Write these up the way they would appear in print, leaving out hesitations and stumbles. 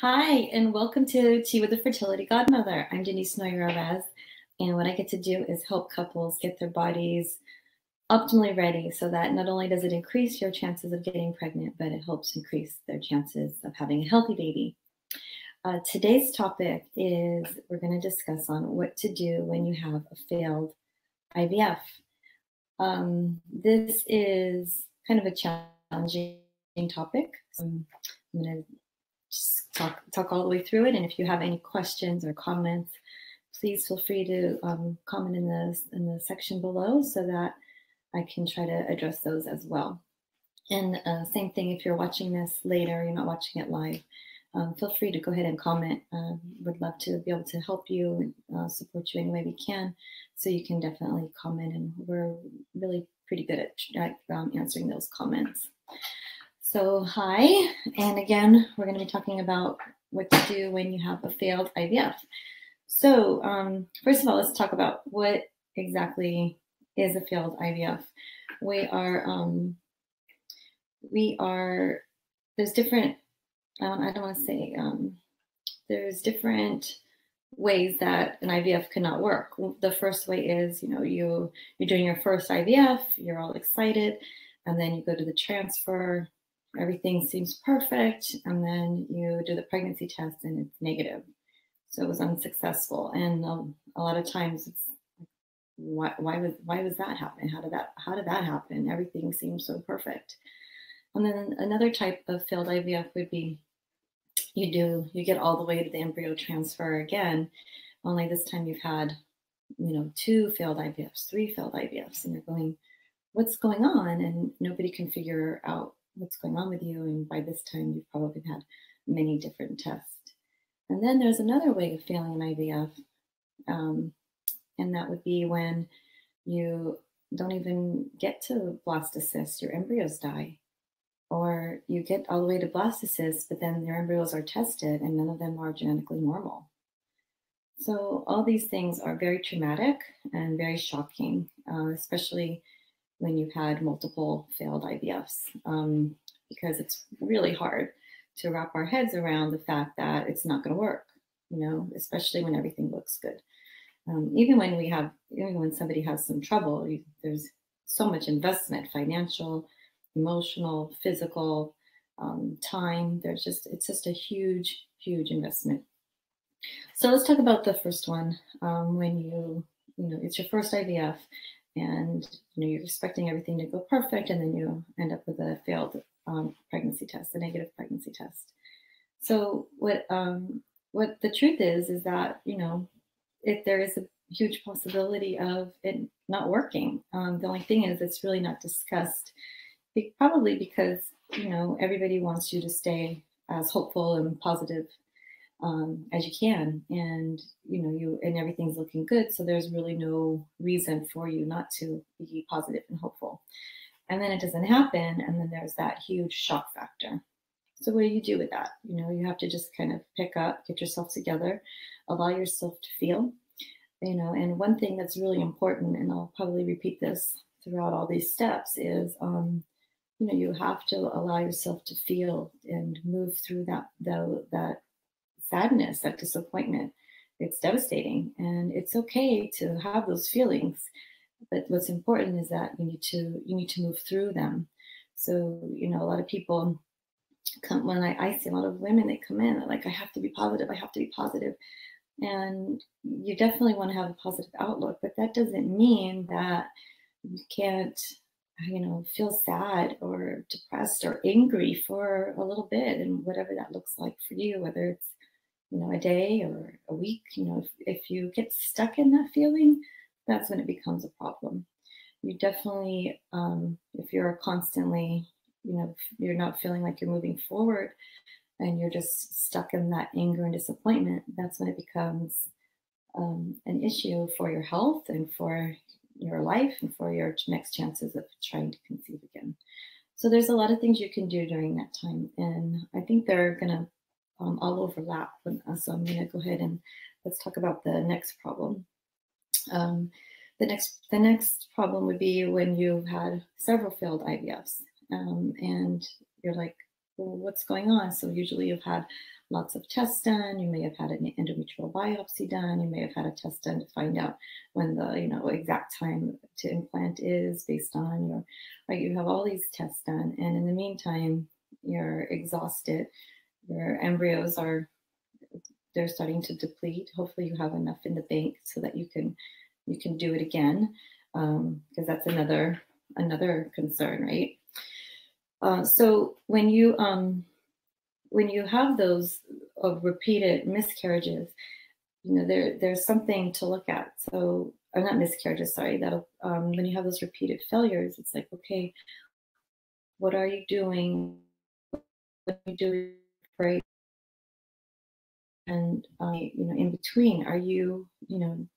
Hi, and welcome to Tea with the Fertility Godmother. I'm Denise Noyer-Erez, and what I get to do is help couples get their bodies optimally ready so that not only does it increase your chances of getting pregnant, but it helps increase their chances of having a healthy baby. Today's topic is we're going to discuss on what to do when you have a failed IVF. This is kind of a challenging topic. I'm going to just talk all the way through it. And if you have any questions or comments, please feel free to comment in the section below so that I can try to address those as well. And same thing, if you're watching this later, you're not watching it live, feel free to go ahead and comment. Would love to be able to help you and support you any way we can. So you can definitely comment, and we're really pretty good at answering those comments. So hi, and again, we're going to be talking about what to do when you have a failed IVF. So first of all, let's talk about what exactly is a failed IVF. There's different, I don't want to say, there's different ways that an IVF cannot work. The first way is, you're doing your first IVF, you're all excited, and then you go to the transfer. Everything seems perfect, and then you do the pregnancy test and it's negative. So it was unsuccessful. And a lot of times it's why was that happen? How did that happen? Everything seems so perfect. And then another type of failed IVF would be you get all the way to the embryo transfer again, only this time you've had 2 failed IVFs, 3 failed IVFs, and you're going, what's going on? And nobody can figure out what's going on with you. And by this time, you've probably had many different tests. And then there's another way of failing an IVF, and that would be when you don't even get to blastocyst, your embryos die. Or you get all the way to blastocyst, but then your embryos are tested and none of them are genetically normal. So all these things are very traumatic and very shocking, especially when you've had multiple failed IVFs, because it's really hard to wrap our heads around the fact that it's not going to work, especially when everything looks good. Even when somebody has some trouble, there's so much investment, financial, emotional, physical, time. It's just a huge, huge investment. So let's talk about the first one. When it's your first IVF, and you're expecting everything to go perfect, and then you end up with a failed pregnancy test, a negative pregnancy test. So what the truth is that if there is a huge possibility of it not working, the only thing is it's really not discussed. Probably because everybody wants you to stay as hopeful and positive as you can, and and everything's looking good, so there's really no reason for you not to be positive and hopeful. And then it doesn't happen, and then there's that huge shock factor. So what do you do with that? You have to just kind of pick up, get yourself together, allow yourself to feel. And one thing that's really important, and I'll probably repeat this throughout all these steps, is you have to allow yourself to feel and move through that sadness, that disappointment. It's devastating, and it's okay to have those feelings. But what's important is that you need to move through them. So a lot of people come, when I see a lot of women, they come in, they're like, I have to be positive. I have to be positive. And you definitely want to have a positive outlook, but that doesn't mean that you can't feel sad or depressed or angry for a little bit, and whatever that looks like for you, whether it's a day or a week. If you get stuck in that feeling, that's when it becomes a problem. You definitely, if you're constantly, you're not feeling like you're moving forward, and you're just stuck in that anger and disappointment, that's when it becomes an issue for your health and for your life and for your next chances of trying to conceive again. So there's a lot of things you can do during that time, and I think they're going to all overlap. So I'm going to go ahead and let's talk about the next problem. The next problem would be when you've had several failed IVFs, and you're like, well, what's going on? So usually you've had lots of tests done. You may have had an endometrial biopsy done. You may have had a test done to find out when the exact time to implant is based on your, right? You have all these tests done, and in the meantime, you're exhausted. Your embryos they're starting to deplete. Hopefully, you have enough in the bank so that you can do it again, because that's another concern, right? So when you have those repeated miscarriages, there's something to look at. So, or not miscarriages, sorry. That when you have those repeated failures, it's like, okay, what are you doing? What are you doing, right? And in between, are you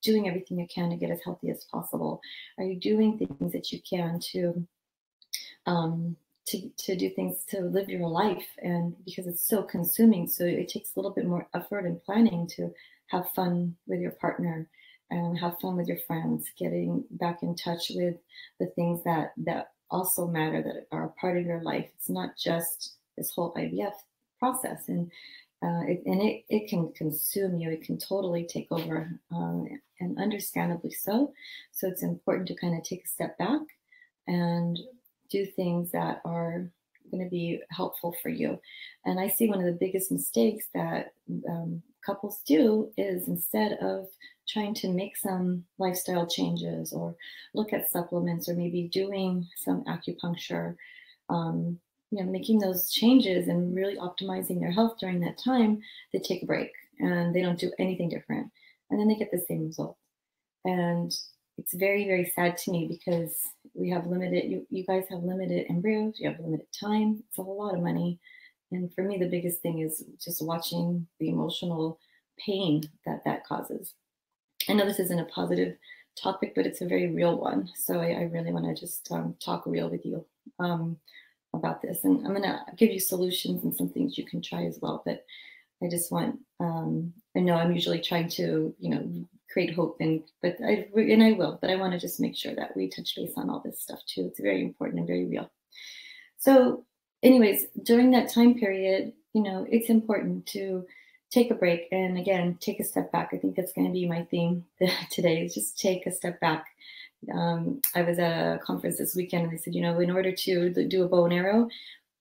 doing everything you can to get as healthy as possible? Are you doing things that you can to do things to live your life? And because it's so consuming, so it takes a little bit more effort and planning to have fun with your partner and have fun with your friends, getting back in touch with the things that also matter, that are a part of your life. It's not just this whole IVF process, and it can consume you. It can totally take over, and understandably so. So it's important to kind of take a step back and do things that are going to be helpful for you. And I see one of the biggest mistakes that couples do is, instead of trying to make some lifestyle changes or look at supplements or maybe doing some acupuncture, making those changes and really optimizing their health during that time, they take a break and they don't do anything different. And then they get the same result. And it's very, very sad to me, because we have limited, you guys have limited embryos, you have limited time. It's a whole lot of money. And for me, the biggest thing is just watching the emotional pain that causes. I know this isn't a positive topic, but it's a very real one. So I really want to just talk real with you about this. And I'm going to give you solutions and some things you can try as well. But I just want, I know I'm usually trying to, create hope, but I will, but I want to just make sure that we touch base on all this stuff too. It's very important and very real. So anyways, during that time period, it's important to take a break. And again, take a step back. I think that's going to be my theme today, is just take a step back. I was at a conference this weekend, and they said, in order to do a bow and arrow,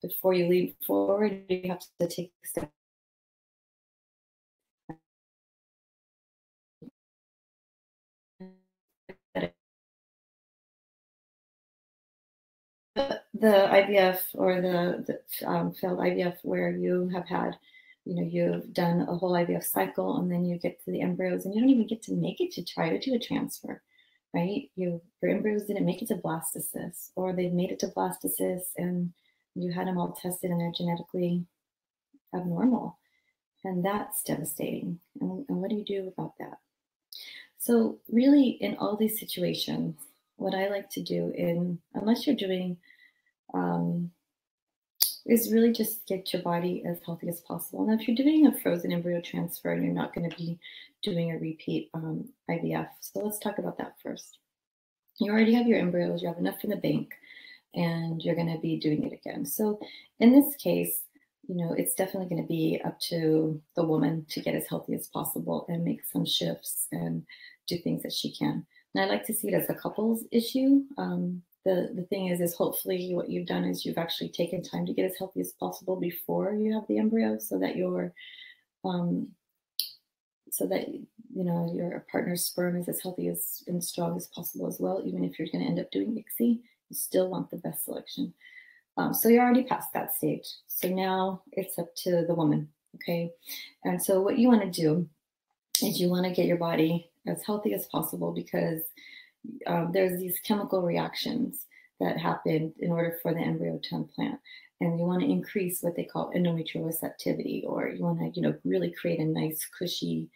before you leap forward, you have to take a step. The IVF, or the failed IVF, where you have had, you've done a whole IVF cycle, and then you get to the embryos, and you don't even get to make it to try to do a transfer, right? Your embryos didn't make it to blastocyst, or they've made it to blastocyst, and you had them all tested, and they're genetically abnormal, and that's devastating. And what do you do about that? So really, in all these situations, what I like to do, unless you're doing, is really just get your body as healthy as possible. Now, if you're doing a frozen embryo transfer, you're not going to be doing a repeat IVF. So let's talk about that first. You already have your embryos, you have enough in the bank, and you're going to be doing it again. So in this case, it's definitely going to be up to the woman to get as healthy as possible and make some shifts and do things that she can. And I like to see it as a couples issue. The thing is hopefully what you've done is you've actually taken time to get as healthy as possible before you have the embryo, so that your partner's sperm is as healthy and strong as possible as well. Even if you're going to end up doing ICSI, you still want the best selection. So you're already past that stage. So now it's up to the woman, okay? And so what you want to do is you want to get your body as healthy as possible, because there's these chemical reactions that happen in order for the embryo to implant. And you want to increase what they call endometrial receptivity, or you want to, really create a nice, cushy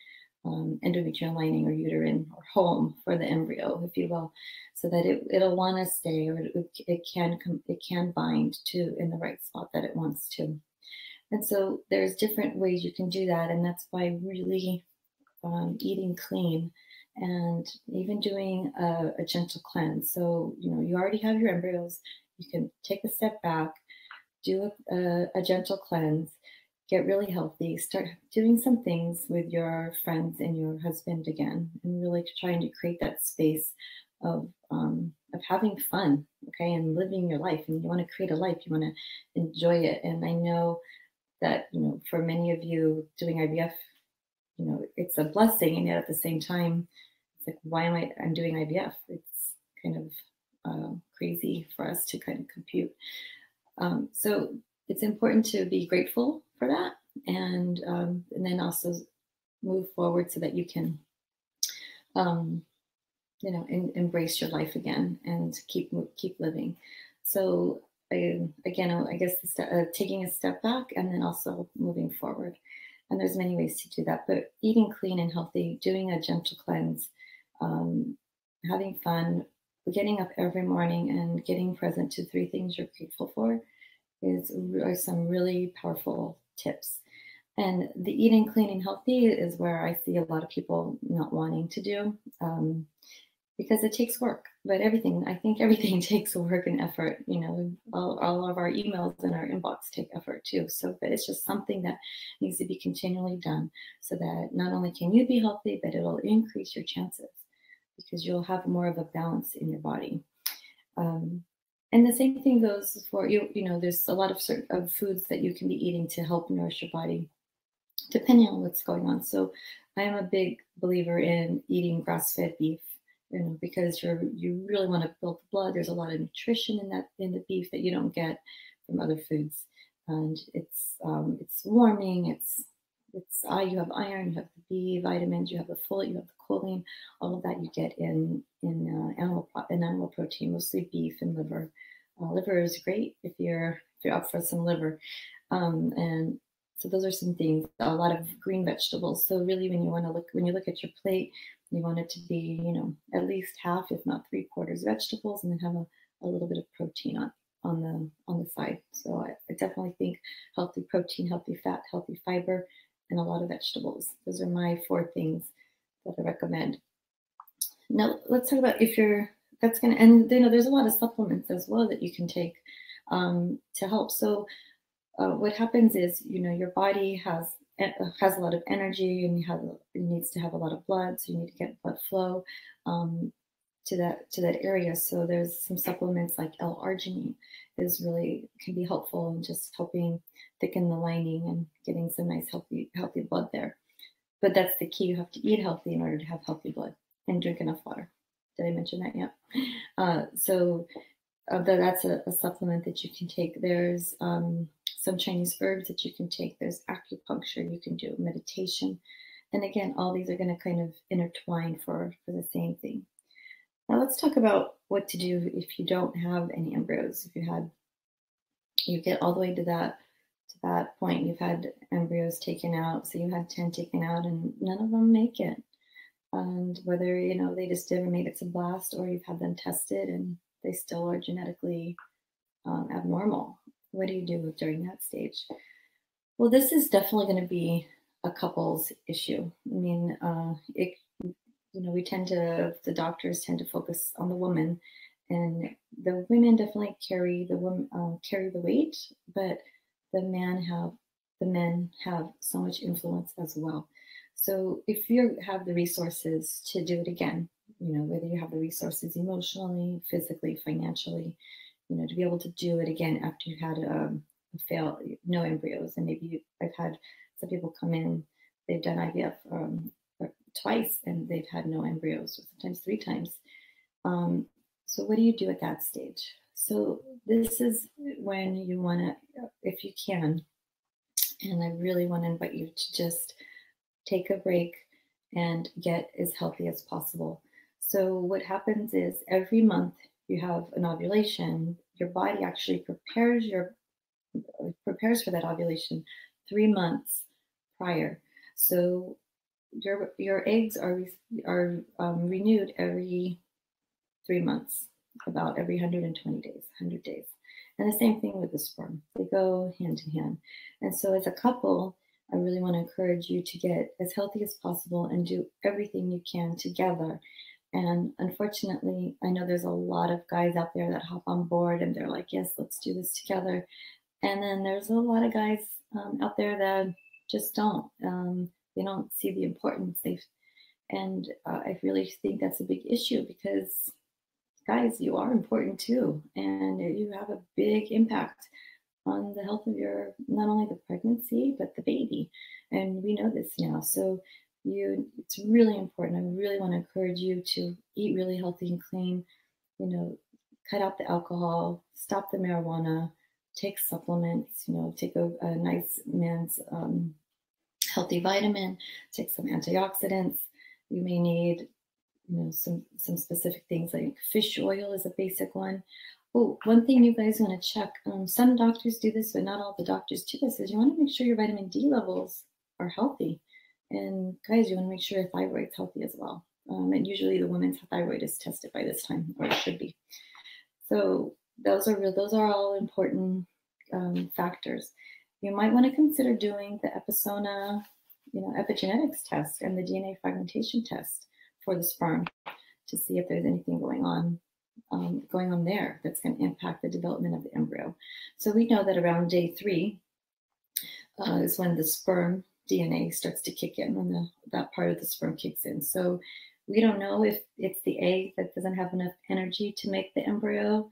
endometrial lining or uterine or home for the embryo, if you will, so that it'll want to stay, or it can bind to in the right spot that it wants to. And so there's different ways you can do that, and that's by really eating clean and even doing a gentle cleanse. So you already have your embryos. You can take a step back, do a gentle cleanse, get really healthy, start doing some things with your friends and your husband again, and really trying to create that space of having fun, okay, and living your life. And you want to create a life, you want to enjoy it. And I know that, for many of you doing IVF, it's a blessing, and yet at the same time, it's like, why am I'm doing IVF? It's kind of crazy for us to kind of compute. So it's important to be grateful for that, and then also move forward so that you can, embrace your life again and keep living. So again, I guess taking a step back and then also moving forward. And there's many ways to do that, but eating clean and healthy, doing a gentle cleanse, having fun, getting up every morning and getting present to 3 things you're grateful for are some really powerful tips. And the eating clean and healthy is where I see a lot of people not wanting to do, because it takes work. But I think everything takes work and effort. All of our emails in our inbox take effort too. So, but it's just something that needs to be continually done so that not only can you be healthy, but it'll increase your chances because you'll have more of a balance in your body. And the same thing goes for you. There's a lot of foods that you can be eating to help nourish your body, depending on what's going on. So, I am a big believer in eating grass-fed beef, because you really want to build the blood. There's a lot of nutrition in the beef that you don't get from other foods, and it's warming. You have iron, you have the B vitamins, you have the folate, you have the choline. All of that you get in animal protein, mostly beef and liver. Liver is great if you're up for some liver, and so those are some things. A lot of green vegetables. So really, when you look at your plate, you want it to be, at least half, if not 3/4 vegetables, and then have a little bit of protein on the side. So I definitely think healthy protein, healthy fat, healthy fiber, and a lot of vegetables. Those are my 4 things that I recommend. Now let's talk about and there's a lot of supplements as well that you can take to help. So what happens is, your body has a lot of energy, and it needs to have a lot of blood, so you need to get blood flow to that area. So there's some supplements like L-arginine can be helpful in just helping thicken the lining and getting some nice healthy blood there. But that's the key. You have to eat healthy in order to have healthy blood and drink enough water. Did I mention that yet? That's a supplement that you can take. There's some Chinese herbs that you can take. There's acupuncture you can do, meditation. And again, all these are going to kind of intertwine for the same thing. Now let's talk about what to do if you don't have any embryos. If you get all the way to that point, you've had embryos taken out. So you had 10 taken out and none of them make it. And whether, they just never made it to blast, or you've had them tested and they still are genetically abnormal. What do you do during that stage? Well, this is definitely going to be a couple's issue. I mean, the doctors tend to focus on the woman, and the women definitely carry the weight, but the men have so much influence as well. So if you have the resources to do it again, whether you have the resources emotionally, physically, financially, to be able to do it again after you've had no embryos. And maybe I've had some people come in, they've done IVF twice and they've had no embryos, or sometimes 3 times. So what do you do at that stage? So this is when you want to, if you can, and I really want to invite you to just take a break and get as healthy as possible. So what happens is every month you have an ovulation, your body actually prepares for that ovulation 3 months prior. So your eggs are renewed every 3 months, about every 120 days, 100 days. And the same thing with the sperm. They go hand in hand. And so as a couple, I really want to encourage you to get as healthy as possible and do everything you can together. And unfortunately, I know there's a lot of guys out there that hop on board and they're like, yes, let's do this together. And then there's a lot of guys out there that just don't. They don't see the importance. And I really think that's a big issue because, guys, you are important too, and you have a big impact on the health of your, not only the pregnancy but the baby. And we know this now. So it's really important. I really want to encourage you to eat really healthy and clean. You know, cut out the alcohol, stop the marijuana, take supplements. You know, take a nice man's healthy vitamin, take some antioxidants. You may need, you know, some specific things like fish oil is a basic one. Oh, one thing you guys want to check, some doctors do this, but not all the doctors do this, is you want to make sure your vitamin D levels are healthy. And guys, you want to make sure your thyroid's healthy as well. And usually the woman's thyroid is tested by this time, or it should be. So those are all important factors. You might want to consider doing the epigenetics test and the DNA fragmentation test for the sperm to see if there's anything going on there that's going to impact the development of the embryo. So we know that around day 3 is when the sperm DNA starts to kick in, when that part of the sperm kicks in. So we don't know if it's the egg that doesn't have enough energy to make the embryo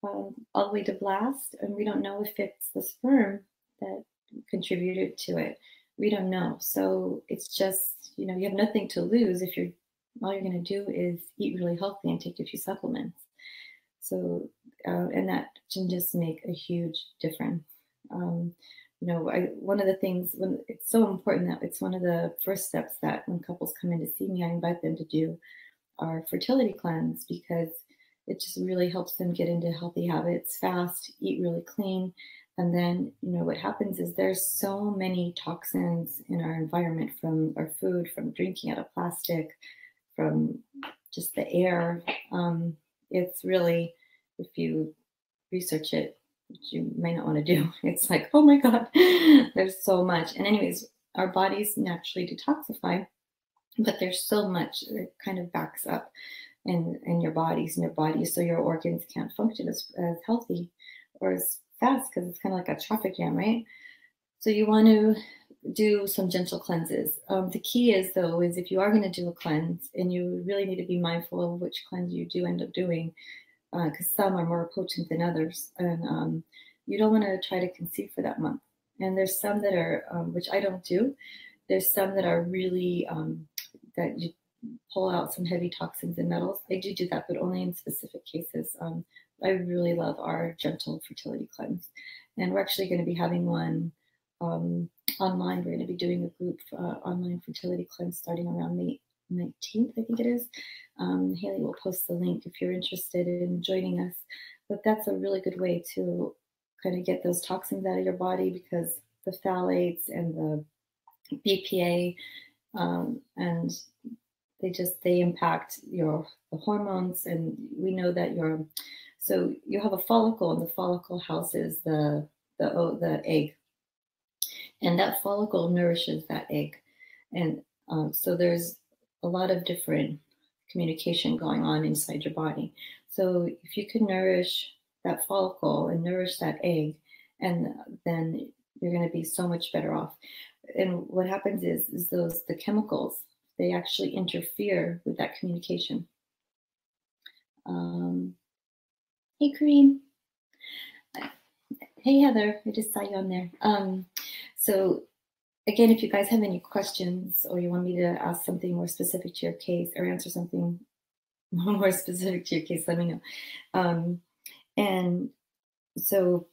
all the way to blast, and we don't know if it's the sperm that contributed to it. We don't know. So it's just, you have nothing to lose if all you're going to do is eat really healthy and take a few supplements. So, and that can just make a huge difference. One of the things, when it's so important, that it's one of the first steps that when couples come in to see me, I invite them to do our fertility cleanse, because it just really helps them get into healthy habits fast, eat really clean. And then, what happens is there's so many toxins in our environment, from our food, from drinking out of plastic, from just the air. It's really, if you research it, which you may not want to do, it's like, oh my God, there's so much. And anyways, our bodies naturally detoxify, but there's so much that kind of backs up in your bodies, so your organs can't function as healthy or as fast, because it's kind of like a traffic jam, right? So you want to do some gentle cleanses. The key is, though, is if you are going to do a cleanse, and you really need to be mindful of which cleanse you do end up doing, because some are more potent than others, and you don't want to try to conceive for that month. And there's some that are, which I don't do, there's some that are really, that you pull out some heavy toxins and metals. I do that, but only in specific cases. I really love our gentle fertility cleanse. And we're actually going to be having one online. We're going to be doing a group online fertility cleanse starting around May 19th, I think it is. Haley will post the link if you're interested in joining us. But that's a really good way to kind of get those toxins out of your body, because the phthalates and the BPA, and they impact the hormones. And we know that so you have a follicle, and the follicle houses the egg, and that follicle nourishes that egg. And so there's a lot of different communication going on inside your body. So if you can nourish that follicle and nourish that egg, and then you're going to be so much better off. And what happens is the chemicals, they actually interfere with that communication. Hey, Kareem. Hey, Heather. I just saw you on there. So again, if you guys have any questions, or you want me to ask something more specific to your case, or answer something more specific to your case, let me know. And so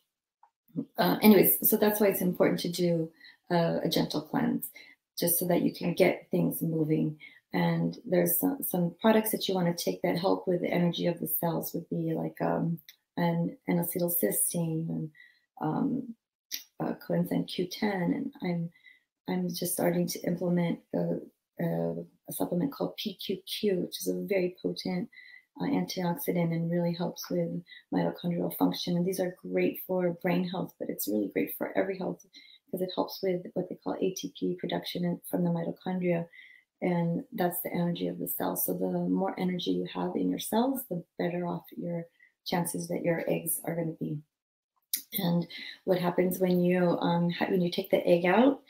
anyways, so that's why it's important to do a gentle cleanse, just so that you can get things moving. And there's some products that you want to take that help with the energy of the cells, would be like an N-acetylcysteine, and coenzyme Q10. And I'm just starting to implement a supplement called PQQ, which is a very potent antioxidant, and really helps with mitochondrial function. And these are great for brain health, but it's really great for every health, because it helps with what they call ATP production from the mitochondria, and that's the energy of the cell. So the more energy you have in your cells, the better off your chances that your eggs are going to be. And what happens when you take the egg out,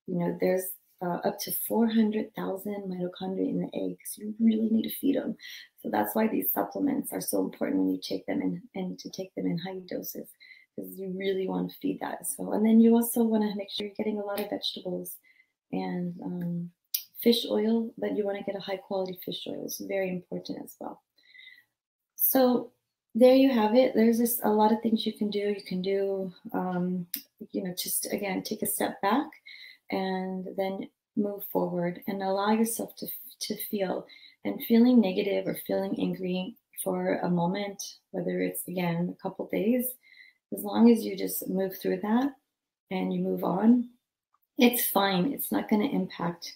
there's up to 400,000 mitochondria in the egg. So you really need to feed them. So that's why these supplements are so important when you take them in, and to take them in high doses, because you really want to feed that. So, and then you also want to make sure you're getting a lot of vegetables and fish oil, but you want to get a high quality fish oil. It's very important as well. So there you have it. There's just a lot of things you can do. You can do, just again, take a step back and then move forward and allow yourself to feel. And feeling negative or feeling angry for a moment, whether it's, again, a couple days, as long as you just move through that and you move on, it's fine. It's not going to impact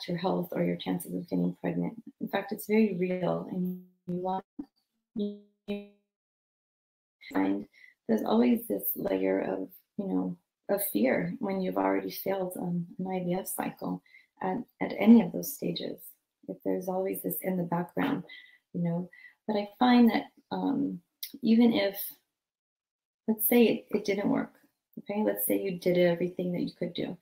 your health or your chances of getting pregnant. In fact, it's very real, and you find there's always this layer of, of fear when you've already failed an IVF cycle at any of those stages. If there's always this in the background, But I find that even if, let's say it didn't work, okay? Let's say you did everything that you could do.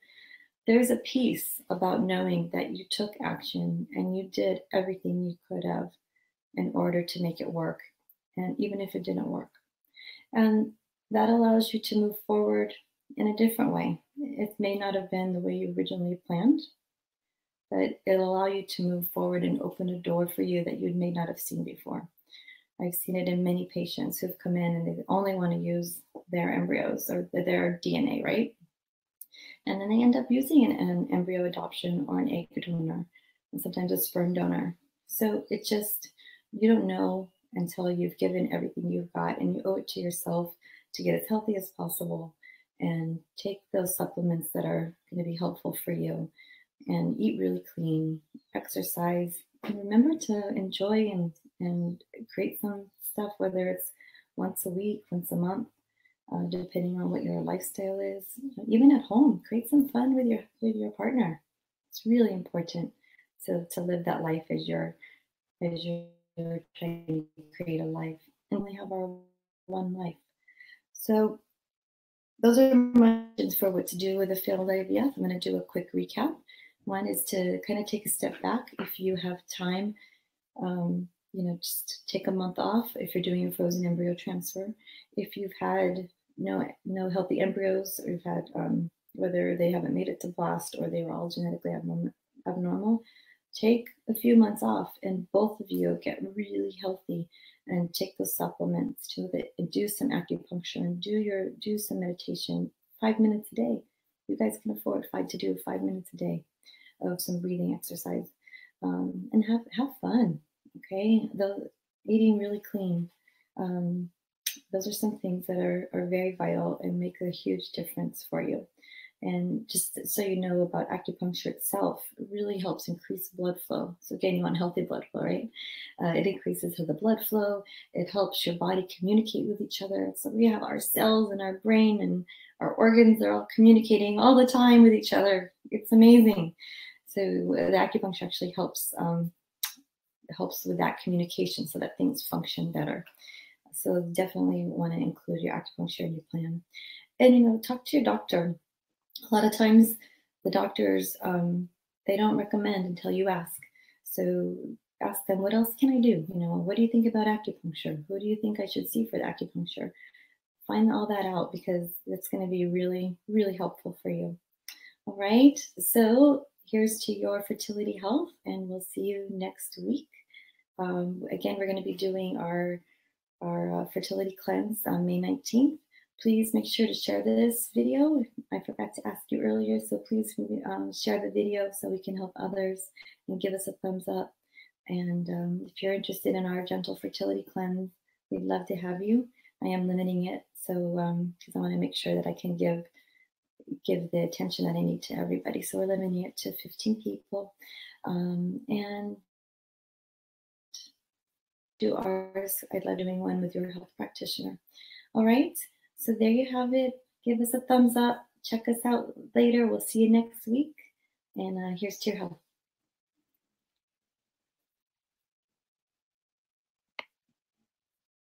There's a peace about knowing that you took action and you did everything you could have in order to make it work, and even if it didn't work. And that allows you to move forward in a different way. It may not have been the way you originally planned, but it'll allow you to move forward and open a door for you that you may not have seen before. I've seen it in many patients who've come in and they only want to use their embryos or their DNA, right? And then they end up using an embryo adoption or an egg donor, and sometimes a sperm donor. So it just, you don't know until you've given everything you've got, and you owe it to yourself to get as healthy as possible and take those supplements that are going to be helpful for you, and eat really clean, exercise, and remember to enjoy and create some stuff, whether it's once a week, once a month, depending on what your lifestyle is. Even at home, create some fun with your partner. It's really important to live that life as you're trying to create a life, and we have our one life. So those are my suggestions for what to do with a failed IVF. I'm going to do a quick recap. One is to kind of take a step back if you have time. Just take a month off if you're doing a frozen embryo transfer. If you've had no healthy embryos, or you've had whether they haven't made it to blast or they were all genetically abnormal, take a few months off, and both of you get really healthy and take those supplements and do some acupuncture and do some meditation, 5 minutes a day. You guys can afford to do 5 minutes a day of some breathing exercise, and have fun. Okay, eating really clean. Those are some things that are very vital and make a huge difference for you. And just so you know about acupuncture itself, it really helps increase blood flow. So again, you want healthy blood flow, right? It increases the blood flow. It helps your body communicate with each other. So we have our cells and our brain and our organs are all communicating all the time with each other. It's amazing. So the acupuncture actually helps with that communication so that things function better. So definitely want to include your acupuncture in your plan. And, talk to your doctor. A lot of times the doctors, they don't recommend until you ask. So ask them, what else can I do? What do you think about acupuncture? Who do you think I should see for the acupuncture? Find all that out, because it's going to be really, really helpful for you. All right. So here's to your fertility health, and we'll see you next week. Again, we're going to be doing our fertility cleanse on May 19th. Please make sure to share this video. I forgot to ask you earlier, so please share the video so we can help others, and give us a thumbs up. And if you're interested in our gentle fertility cleanse, we'd love to have you. I am limiting it, so because I want to make sure that I can give the attention that I need to everybody. So we're limiting it to 15 people, and do ours. I'd love doing one with your health practitioner. All right. So there you have it. Give us a thumbs up. Check us out later. We'll see you next week. And here's to your health.